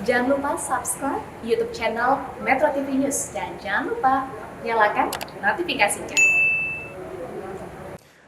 Jangan lupa subscribe YouTube channel Metro TV News dan jangan lupa nyalakan notifikasinya.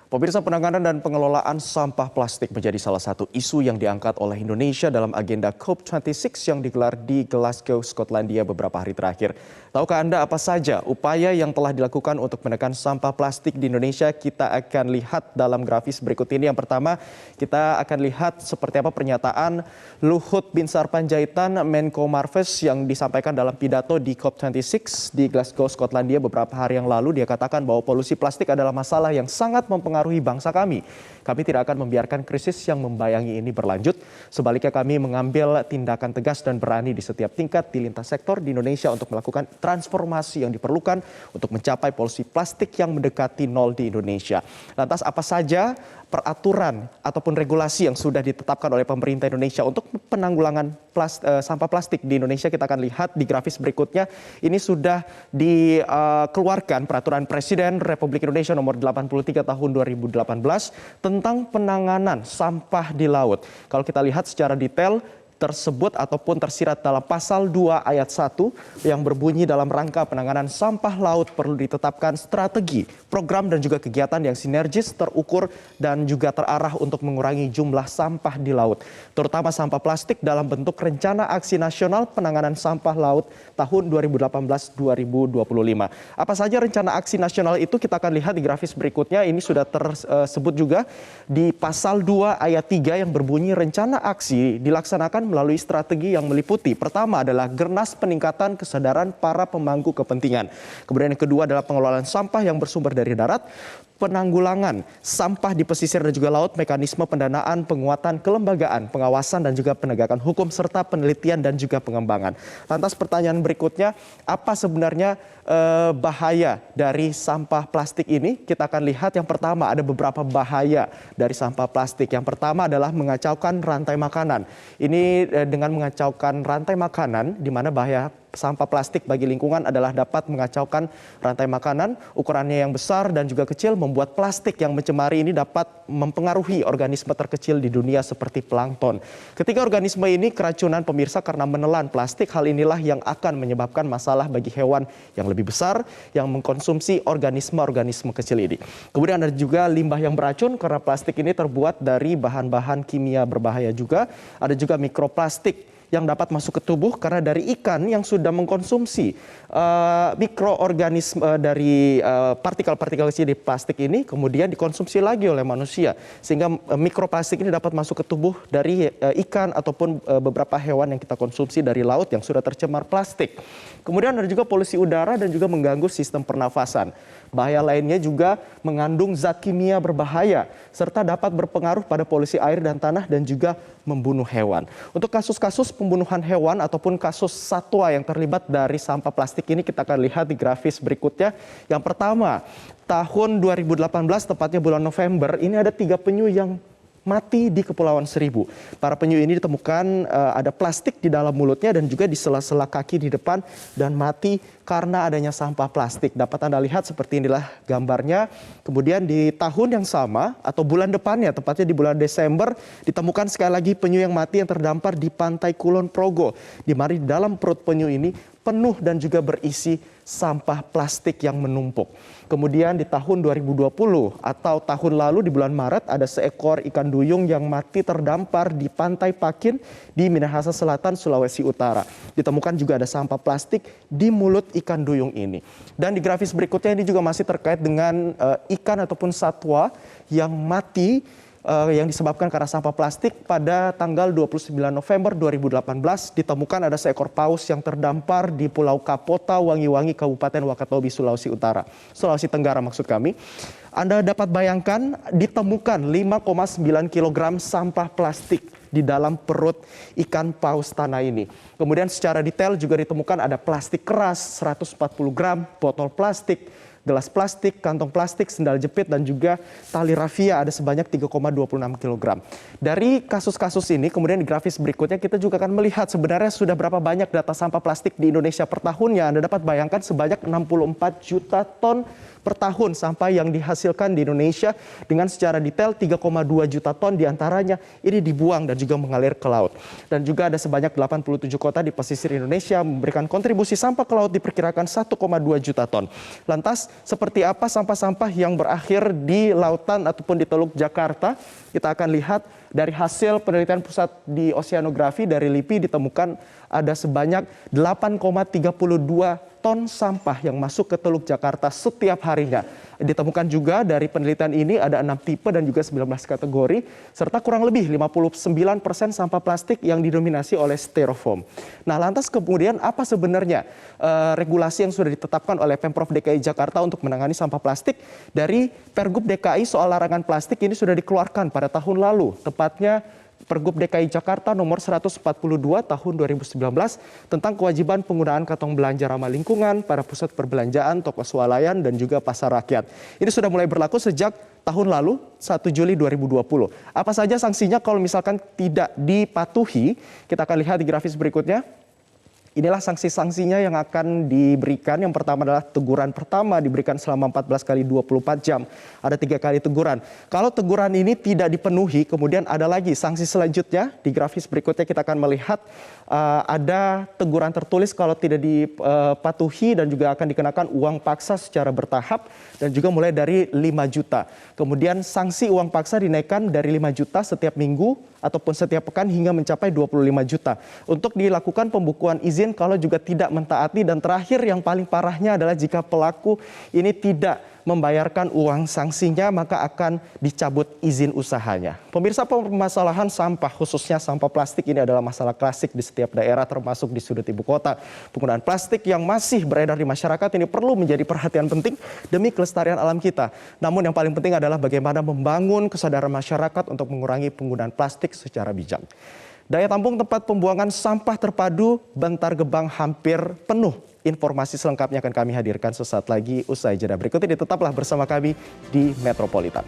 Pemirsa, penanganan dan pengelolaan sampah plastik menjadi salah satu isu yang diangkat oleh Indonesia dalam agenda COP26 yang digelar di Glasgow, Skotlandia beberapa hari terakhir. Tahukah Anda apa saja upaya yang telah dilakukan untuk menekan sampah plastik di Indonesia? Kita akan lihat dalam grafis berikut ini. Yang pertama, kita akan lihat seperti apa pernyataan Luhut Binsar Panjaitan, Menko Marves yang disampaikan dalam pidato di COP26 di Glasgow, Skotlandia beberapa hari yang lalu. Dia katakan bahwa polusi plastik adalah masalah yang sangat mempengaruhi bangsa kami. Kami tidak akan membiarkan krisis yang membayangi ini berlanjut. Sebaliknya kami mengambil tindakan tegas dan berani di setiap tingkat di lintas sektor di Indonesia untuk melakukan transformasi yang diperlukan untuk mencapai polusi plastik yang mendekati nol di Indonesia. Lantas apa saja peraturan ataupun regulasi yang sudah ditetapkan oleh pemerintah Indonesia untuk penanggulangan sampah plastik di Indonesia? Kita akan lihat di grafis berikutnya. Ini sudah dikeluarkan peraturan Presiden Republik Indonesia nomor 83 tahun 2018 tentang penanganan sampah di laut. Kalau kita lihat secara detail tersebut ataupun tersirat dalam pasal 2 ayat 1 yang berbunyi dalam rangka penanganan sampah laut perlu ditetapkan strategi, program dan juga kegiatan yang sinergis, terukur dan juga terarah untuk mengurangi jumlah sampah di laut, terutama sampah plastik dalam bentuk rencana aksi nasional penanganan sampah laut tahun 2018-2025. Apa saja rencana aksi nasional itu kita akan lihat di grafis berikutnya. Ini sudah tersebut juga di pasal 2 ayat 3 yang berbunyi rencana aksi dilaksanakan melalui strategi yang meliputi. Pertama adalah gernas peningkatan kesadaran para pemangku kepentingan. Kemudian yang kedua adalah pengelolaan sampah yang bersumber dari darat, penanggulangan sampah di pesisir dan juga laut, mekanisme pendanaan, penguatan kelembagaan, pengawasan dan juga penegakan hukum, serta penelitian dan juga pengembangan. Lantas pertanyaan berikutnya, apa sebenarnya bahaya dari sampah plastik ini? Kita akan lihat yang pertama ada beberapa bahaya dari sampah plastik. Yang pertama adalah mengacaukan rantai makanan. Ini dengan mengacaukan rantai makanan, di mana bahaya sampah plastik bagi lingkungan adalah dapat mengacaukan rantai makanan, ukurannya yang besar dan juga kecil membuat plastik yang mencemari ini dapat mempengaruhi organisme terkecil di dunia seperti plankton. Ketiga organisme ini keracunan, pemirsa, karena menelan plastik. Hal inilah yang akan menyebabkan masalah bagi hewan yang lebih besar yang mengkonsumsi organisme-organisme kecil ini. Kemudian ada juga limbah yang beracun karena plastik ini terbuat dari bahan-bahan kimia berbahaya juga. Ada juga mikroplastik yang dapat masuk ke tubuh karena dari ikan yang sudah mengkonsumsi mikroorganisme dari partikel-partikel kecil di plastik ini kemudian dikonsumsi lagi oleh manusia, sehingga mikroplastik ini dapat masuk ke tubuh dari ikan ataupun beberapa hewan yang kita konsumsi dari laut yang sudah tercemar plastik. Kemudian ada juga polusi udara dan juga mengganggu sistem pernafasan. Bahaya lainnya juga mengandung zat kimia berbahaya serta dapat berpengaruh pada polusi air dan tanah dan juga membunuh hewan. Untuk kasus-kasus pembunuhan hewan ataupun kasus satwa yang terlibat dari sampah plastik ini kita akan lihat di grafis berikutnya. Yang pertama, tahun 2018 tepatnya bulan November, ini ada 3 penyu yang mati di Kepulauan Seribu. Para penyu ini ditemukan ada plastik di dalam mulutnya dan juga di sela-sela kaki di depan dan mati karena adanya sampah plastik. Dapat Anda lihat seperti inilah gambarnya. Kemudian di tahun yang sama atau bulan depannya, tepatnya di bulan Desember, ditemukan sekali lagi penyu yang mati yang terdampar di pantai Kulon Progo. Di mana di dalam perut penyu ini penuh dan juga berisi sampah plastik yang menumpuk. Kemudian di tahun 2020 atau tahun lalu di bulan Maret ada seekor ikan duyung yang mati terdampar di Pantai Pakin di Minahasa Selatan, Sulawesi Utara. Ditemukan juga ada sampah plastik di mulut ikan duyung ini. Dan di grafis berikutnya ini juga masih terkait dengan ikan ataupun satwa yang mati yang disebabkan karena sampah plastik. Pada tanggal 29 November 2018 ditemukan ada seekor paus yang terdampar di Pulau Kapota, Wangi-Wangi, Kabupaten Wakatobi, Sulawesi Utara. Sulawesi Tenggara maksud kami. Anda dapat bayangkan ditemukan 5,9 kg sampah plastik di dalam perut ikan paus tanah ini. Kemudian secara detail juga ditemukan ada plastik keras 140 gram, botol plastik, gelas plastik, kantong plastik, sendal jepit, dan juga tali rafia ada sebanyak 3,26 kg. Dari kasus-kasus ini, kemudian di grafis berikutnya kita juga akan melihat sebenarnya sudah berapa banyak data sampah plastik di Indonesia per tahunnya. Anda dapat bayangkan sebanyak 64 juta ton per tahun sampah yang dihasilkan di Indonesia, dengan secara detail 3,2 juta ton diantaranya ini dibuang dan juga mengalir ke laut. Dan juga ada sebanyak 87 kota di pesisir Indonesia memberikan kontribusi sampah ke laut diperkirakan 1,2 juta ton. Lantas seperti apa sampah-sampah yang berakhir di lautan ataupun di Teluk Jakarta? Kita akan lihat dari hasil penelitian pusat di oseanografi dari LIPI, ditemukan ada sebanyak 8,32 ton sampah yang masuk ke Teluk Jakarta setiap harinya. Ditemukan juga dari penelitian ini ada 6 tipe dan juga 19 kategori, serta kurang lebih 59% sampah plastik yang didominasi oleh styrofoam. Nah, lantas kemudian apa sebenarnya regulasi yang sudah ditetapkan oleh Pemprov DKI Jakarta untuk menangani sampah plastik? Dari Pergub DKI soal larangan plastik ini sudah dikeluarkan pada tahun lalu, tepatnya Pergub DKI Jakarta nomor 142 tahun 2019 tentang kewajiban penggunaan kantong belanja ramah lingkungan pada pusat perbelanjaan, toko swalayan, dan juga pasar rakyat. Ini sudah mulai berlaku sejak tahun lalu, 1 Juli 2020. Apa saja sanksinya kalau misalkan tidak dipatuhi? Kita akan lihat di grafis berikutnya. Inilah sanksi-sanksinya yang akan diberikan. Yang pertama adalah teguran pertama diberikan selama 14 kali 24 jam. Ada 3 kali teguran. Kalau teguran ini tidak dipenuhi, kemudian ada lagi sanksi selanjutnya. Di grafis berikutnya kita akan melihat ada teguran tertulis kalau tidak dipatuhi, dan juga akan dikenakan uang paksa secara bertahap dan juga mulai dari 5 juta. Kemudian sanksi uang paksa dinaikkan dari 5 juta setiap minggu ataupun setiap pekan hingga mencapai 25 juta. Untuk dilakukan pembukuan izin kalau juga tidak mentaati, dan terakhir yang paling parahnya adalah jika pelaku ini tidak membayarkan uang sanksinya, maka akan dicabut izin usahanya. Pemirsa, permasalahan sampah, khususnya sampah plastik, ini adalah masalah klasik di setiap daerah, termasuk di sudut ibu kota. Penggunaan plastik yang masih beredar di masyarakat ini perlu menjadi perhatian penting demi kelestarian alam kita. Namun yang paling penting adalah bagaimana membangun kesadaran masyarakat untuk mengurangi penggunaan plastik secara bijak. Daya tampung tempat pembuangan sampah terpadu Bantar Gebang hampir penuh. Informasi selengkapnya akan kami hadirkan sesaat lagi usai jeda berikut ini. Tetaplah bersama kami di Metropolitan.